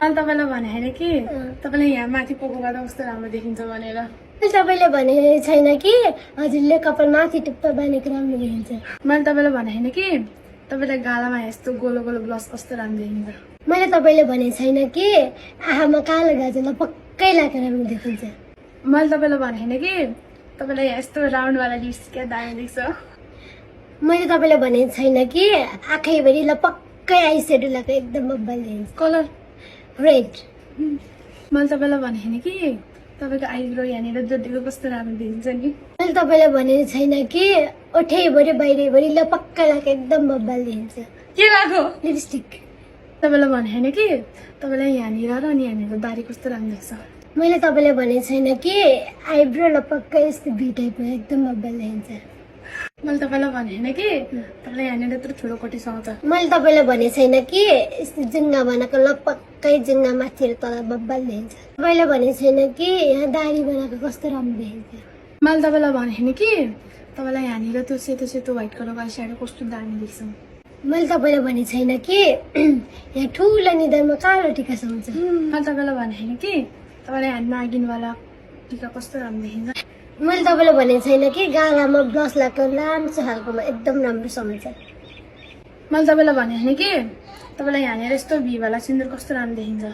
मैले तपाईँलाई भने होइन कि तपाईँले यहाँ माथि पोको गर्दा कस्तो राम्रो देखिन्छ भनेर। तपाईँले भने छैन कि हजुरले कपाल माथि टुप्पा बाँधेको राम्रो देखिन्छ। मैले तपाईँलाई भने होइन कि तपाईँलाई गालामा यस्तो गोलो गोलो ब्लस कस्तो राम्रो देखिन्छ। मैले तपाईँले भने छैन कि आँखामा कालो गाजरलाई पक्कै लगाएर राम्रो देखिन्छ। मैले तपाईँलाई भने होइन कि तपाईँलाई यस्तो राउन्डवाला लिप्स्टिक क्या दामी देख्छ। मैले तपाईँलाई भने छैन कि आँखैभरिलाई पक्कै आई सेडो लगाएर एकदम बब्बल देखिन्छ। Colour red. मैले तपाईँलाई भने होइन कि तपाईँको आइब्रो यहाँनिर जोडेको कस्तो राम्रो देखिन्छ नि। मैले तपाईँलाई भने छैन कि ओठैभरि बाहिरभरिलाई पक्का लगाएर एकदम बब्बल देखिन्छ। के लगाएको लिपस्टिक। तपाईँलाई भने होइन कि तपाईँलाई यहाँनिर र अनि यहाँनिर दारी कस्तो राम्रो देख्छ। मैले तपाईँलाई भने छैन कि आइब्रोलाई पक्का यस्तो भी टाइपमा एकदम बब्बल देखिन्छ। मैले तपाईँलाई भने होइन कि तपाईँलाई यहाँनिर यत्रो ठुलो कोटी सुहाउँछ। मैले तपाईँलाई भने छैन कि यस्तो जुङ्गा बनाएको ल पक्कै जुङ्गा माथि र तल बब्बल देखिन्छ। तपाईँलाई भने छैन कि यहाँ दारी बनाएको कस्तो राम्रो देखिन्छ। मैले तपाईँलाई भने होइन कि तपाईँलाई यहाँनिर त्यो सेतो सेतो व्हाइट कलरको आइस्याडो कस्तो दामी देख्छ। मैले तपाईँलाई भने छैन कि यहाँ ठुलो निधारमा कालो टिका सुहाउँछ। मैले तपाईँलाई भने होइन कि तपाईँलाई यहाँ नागिनवाला टिका कस्तो राम्रो देखिन्छ। मैले तपाईँलाई भने छैन कि गालामा ब्लस लगाएको लाम्रो खालकोमा एकदम राम्रो सुहाउँछ। मैले तपाईँलाई भने होइन कि तपाईँलाई यहाँनिर यस्तो भीवाला सिन्दुर कस्तो राम्रो देखिन्छ।